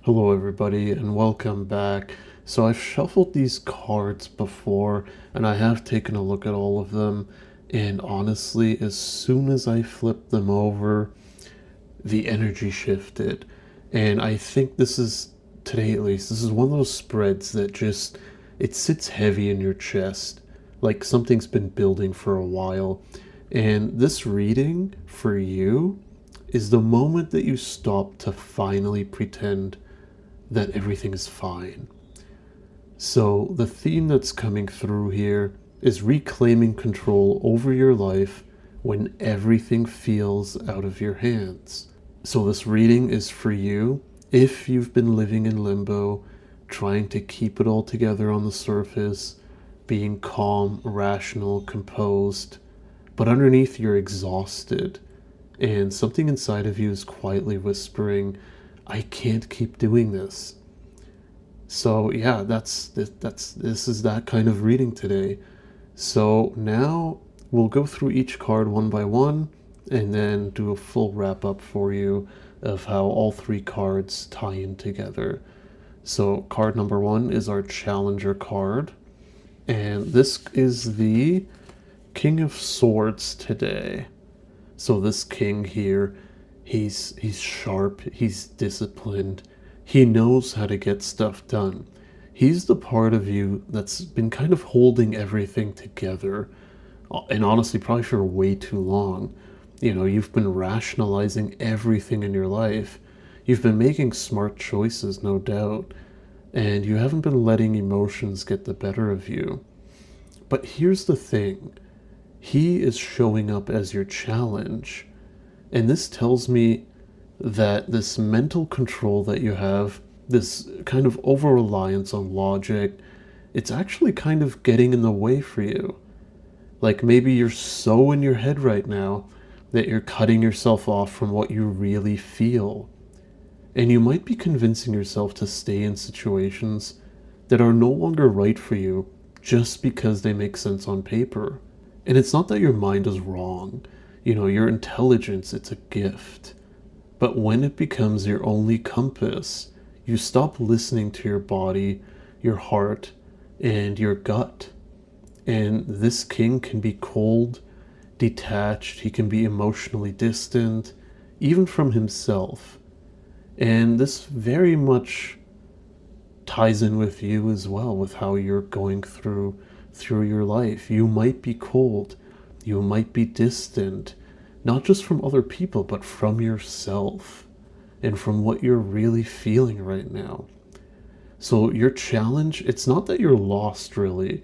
Hello everybody and welcome back. So I've shuffled these cards before and I have taken a look at all of them, and honestly as soon as I flipped them over the energy shifted, and I think this is, today at least, this is one of those spreads that just, it sits heavy in your chest like something's been building for a while. And this reading for you is the moment that you stop to finally pretend that everything is fine. So, the theme that's coming through here is reclaiming control over your life when everything feels out of your hands. So, this reading is for you if you've been living in limbo, trying to keep it all together on the surface, being calm, rational, composed, but underneath you're exhausted, and something inside of you is quietly whispering, I can't keep doing this. So yeah, this is that kind of reading today. So now we'll go through each card one by one and then do a full wrap up for you of how all three cards tie in together. So card number one is our challenger card, and this is the King of Swords today. So this king here, he's sharp, he's disciplined, he knows how to get stuff done. He's the part of you that's been kind of holding everything together, and honestly, probably for way too long. You know, you've been rationalizing everything in your life. You've been making smart choices, no doubt, and you haven't been letting emotions get the better of you. But here's the thing, he is showing up as your challenge. And this tells me that this mental control that you have, this kind of over reliance on logic, it's actually kind of getting in the way for you. Like maybe you're so in your head right now that you're cutting yourself off from what you really feel. And you might be convincing yourself to stay in situations that are no longer right for you just because they make sense on paper. And it's not that your mind is wrong. You know, your intelligence, it's a gift. But when it becomes your only compass, you stop listening to your body, your heart, and your gut. And this king can be cold, detached, he can be emotionally distant, even from himself. And this very much ties in with you as well, with how you're going through your life. You might be cold, you might be distant, not just from other people, but from yourself and from what you're really feeling right now. So your challenge, it's not that you're lost really,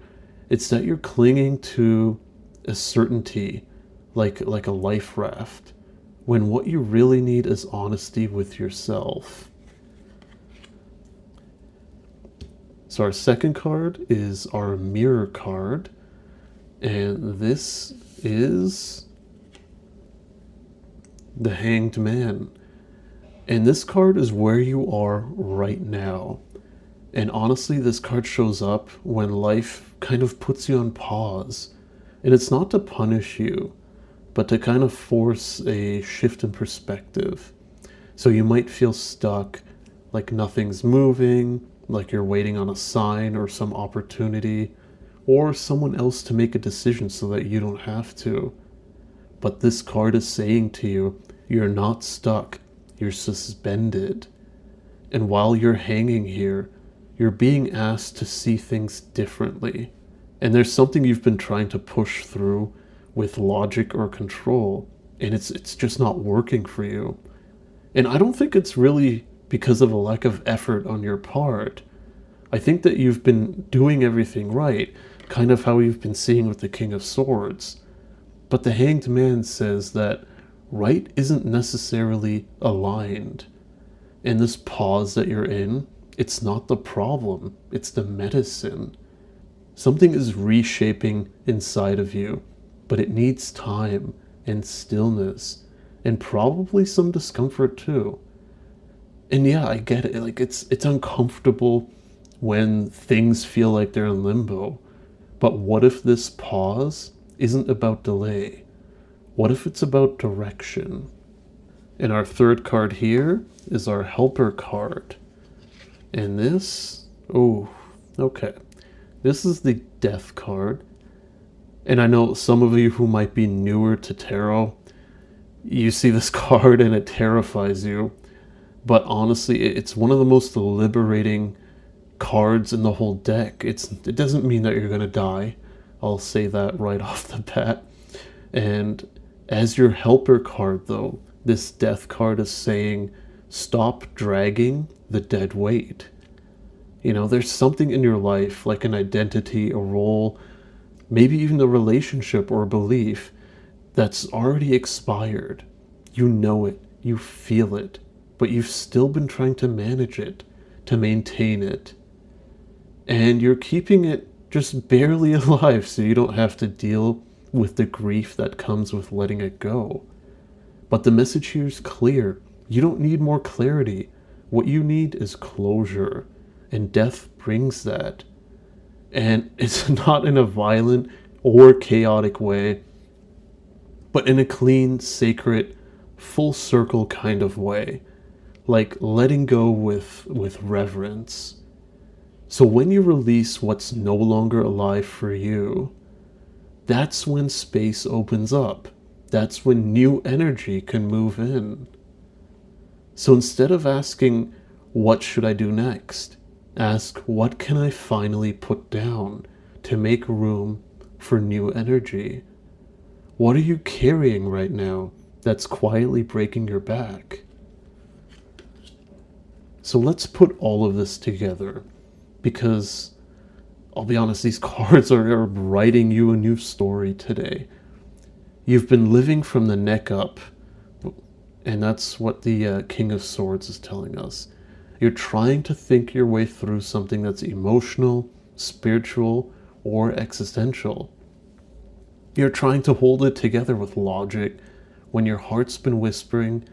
it's that you're clinging to a certainty, like a life raft, when what you really need is honesty with yourself. So our second card is our mirror card, and this is the Hanged Man. And this card is where you are right now. And honestly, this card shows up when life kind of puts you on pause. And it's not to punish you, but to kind of force a shift in perspective. So you might feel stuck, like nothing's moving, like you're waiting on a sign or some opportunity, or someone else to make a decision so that you don't have to. But this card is saying to you, you're not stuck, you're suspended. And while you're hanging here, you're being asked to see things differently. And there's something you've been trying to push through with logic or control, and it's just not working for you. And I don't think it's really because of a lack of effort on your part. I think that you've been doing everything right, kind of how you've been seeing with the King of Swords. But the Hanged Man says that right isn't necessarily aligned. And this pause that you're in, it's not the problem, it's the medicine. Something is reshaping inside of you, but it needs time and stillness and probably some discomfort too. And yeah, I get it. Like it's uncomfortable when things feel like they're in limbo. But what if this pause isn't about delay? What if it's about direction? And our third card here is our helper card. And this, oh, okay. This is the Death card. And I know some of you who might be newer to tarot, you see this card and it terrifies you. But honestly, it's one of the most liberating cards in the whole deck. It doesn't mean that you're going to die. I'll say that right off the bat. And as your helper card, though, this Death card is saying, stop dragging the dead weight. There's something in your life, like an identity, a role, maybe even a relationship or a belief that's already expired. You know it, you feel it, but you've still been trying to manage it, to maintain it. And you're keeping it just barely alive so you don't have to deal with the grief that comes with letting it go. But the message here is clear. You don't need more clarity. What you need is closure. And death brings that. And it's not in a violent or chaotic way, but in a clean, sacred, full circle kind of way. Like letting go with reverence. So when you release what's no longer alive for you, that's when space opens up. That's when new energy can move in. So instead of asking, what should I do next? Ask, what can I finally put down to make room for new energy? What are you carrying right now that's quietly breaking your back? So let's put all of this together, because I'll be honest, these cards are writing you a new story today. You've been living from the neck up, and that's what the King of Swords is telling us. You're trying to think your way through something that's emotional, spiritual, or existential. You're trying to hold it together with logic when your heart's been whispering,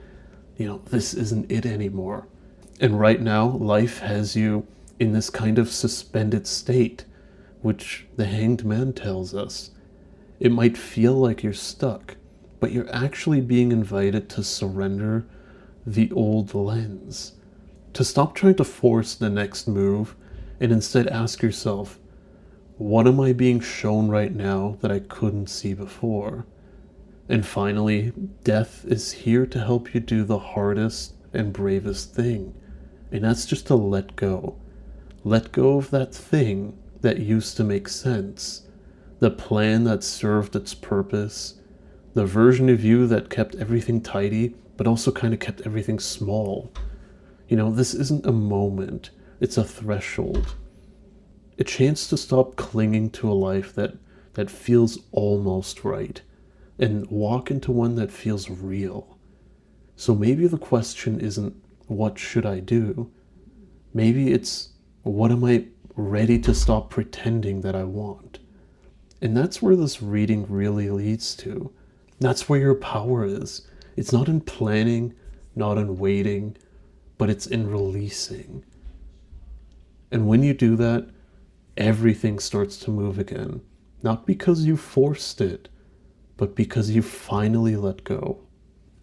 this isn't it anymore. And right now, life has you in this kind of suspended state, which the Hanged Man tells us. It might feel like you're stuck, but you're actually being invited to surrender the old lens, to stop trying to force the next move, and instead ask yourself, what am I being shown right now that I couldn't see before? And finally, death is here to help you do the hardest and bravest thing, and that's just to let go. Let go of that thing that used to make sense, the plan that served its purpose, the version of you that kept everything tidy, but also kind of kept everything small. This isn't a moment, it's a threshold. A chance to stop clinging to a life that feels almost right, and walk into one that feels real. So maybe the question isn't, what should I do? Maybe it's, what am I ready to stop pretending that I want? And that's where this reading really leads to. That's where your power is. It's not in planning, not in waiting, but it's in releasing. And when you do that, everything starts to move again. Not because you forced it, but because you finally let go.